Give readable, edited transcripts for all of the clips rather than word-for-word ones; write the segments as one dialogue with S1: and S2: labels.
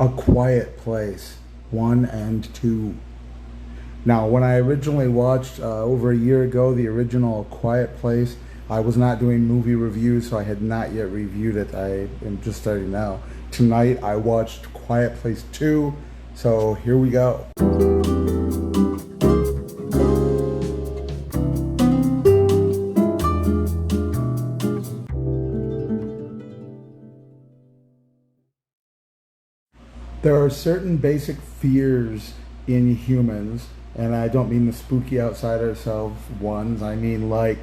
S1: A Quiet Place 1 and 2. Now, when I originally watched over a year ago the original Quiet Place, I was not doing movie reviews, so I had not yet reviewed it. I am just starting now. Tonight, I watched Quiet Place 2, so here we go. There are certain basic fears in humans, and I don't mean the spooky outside ourselves ones. I mean like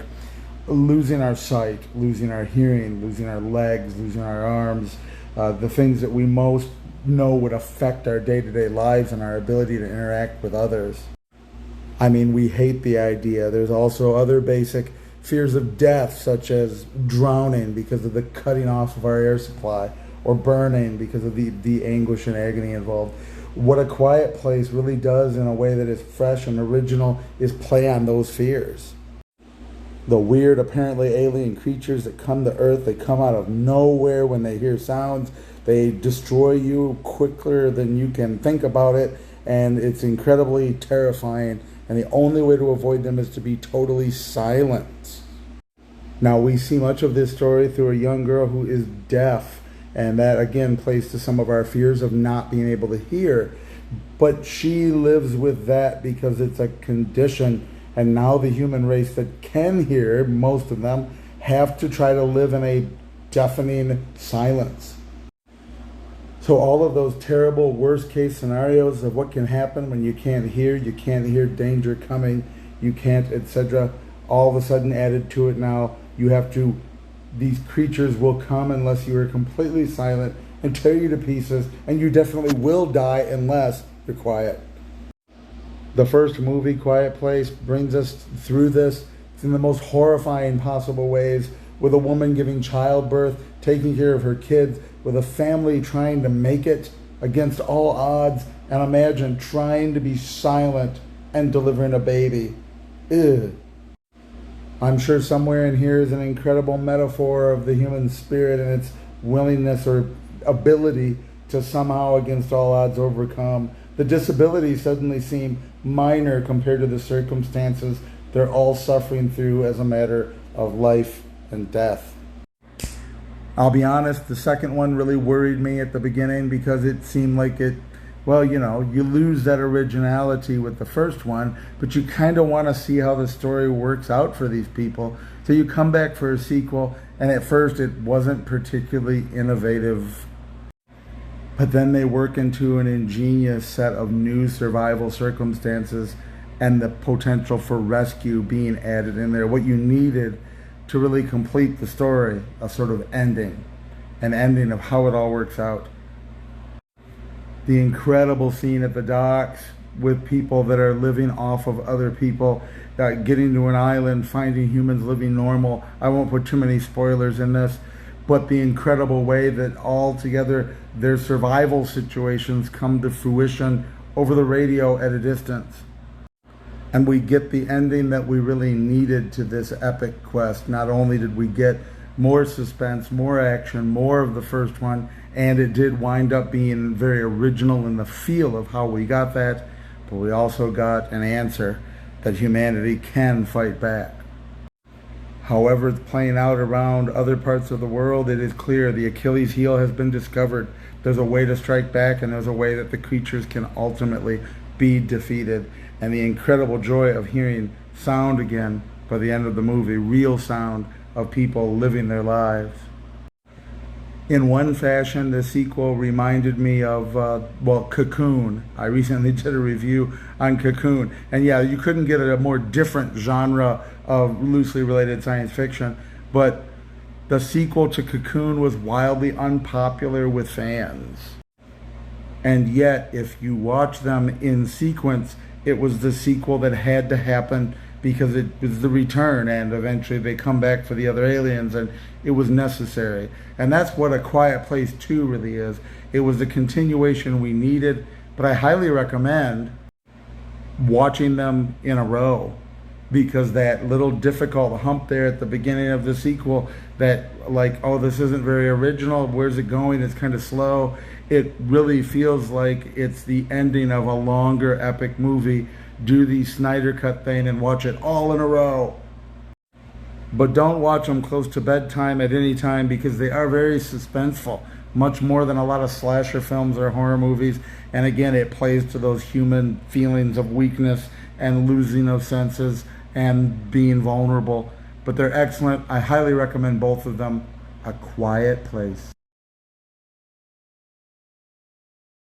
S1: losing our sight, losing our hearing, losing our legs, losing our arms, the things that we most know would affect our day-to-day lives and our ability to interact with others. I mean, we hate the idea. There's also other basic fears of death, such as drowning because of the cutting off of our air supply, or burning because of the anguish and agony involved. What A Quiet Place really does in a way that is fresh and original is play on those fears. The weird, apparently alien creatures that come to Earth, they come out of nowhere when they hear sounds. They destroy you quicker than you can think about it, and it's incredibly terrifying, and the only way to avoid them is to be totally silent. Now, we see much of this story through a young girl who is deaf, and that again plays to some of our fears of not being able to hear. But she lives with that because it's a condition, and now the human race that can hear, most of them, have to try to live in a deafening silence. So all of those terrible worst case scenarios of what can happen when you can't hear danger coming, you can't, etc., all of a sudden added to it now, these creatures will come unless you are completely silent and tear you to pieces, and you definitely will die unless you're quiet. The first movie, Quiet Place, brings us through this in the most horrifying possible ways, with a woman giving childbirth, taking care of her kids, with a family trying to make it against all odds, and imagine trying to be silent and delivering a baby. Ugh. I'm sure somewhere in here is an incredible metaphor of the human spirit and its willingness or ability to somehow, against all odds, overcome. The disabilities suddenly seem minor compared to the circumstances they're all suffering through as a matter of life and death. I'll be honest, the second one really worried me at the beginning because it seemed like you lose that originality with the first one, but you kind of want to see how the story works out for these people. So you come back for a sequel, and at first it wasn't particularly innovative. But then they work into an ingenious set of new survival circumstances and the potential for rescue being added in there. What you needed to really complete the story, a sort of ending, an ending of how it all works out. The incredible scene at the docks with people that are living off of other people, getting to an island, finding humans living normal. I won't put too many spoilers in this, but the incredible way that all together their survival situations come to fruition over the radio at a distance. And we get the ending that we really needed to this epic quest. Not only did we get more suspense, more action, more of the first one, and it did wind up being very original in the feel of how we got that, but we also got an answer that humanity can fight back. However it's playing out around other parts of the world, it is clear the Achilles heel has been discovered. There's a way to strike back, and there's a way that the creatures can ultimately be defeated. And the incredible joy of hearing sound again by the end of the movie, real sound of people living their lives. In one fashion, the sequel reminded me of, Cocoon. I recently did a review on Cocoon. And yeah, you couldn't get a more different genre of loosely related science fiction, but the sequel to Cocoon was wildly unpopular with fans. And yet, if you watch them in sequence, it was the sequel that had to happen because it was the return, and eventually they come back for the other aliens, and it was necessary. And that's what A Quiet Place 2 really is. It was the continuation we needed, but I highly recommend watching them in a row. because that little difficult hump there at the beginning of the sequel, that like, oh, this isn't very original, where's it going, it's kind of slow, it really feels like it's the ending of a longer epic movie. Do the Snyder Cut thing and watch it all in a row. But don't watch them close to bedtime at any time, because they are very suspenseful, much more than a lot of slasher films or horror movies. And again, it plays to those human feelings of weakness and losing of senses and being vulnerable. But they're excellent. I highly recommend both of them. A Quiet Place.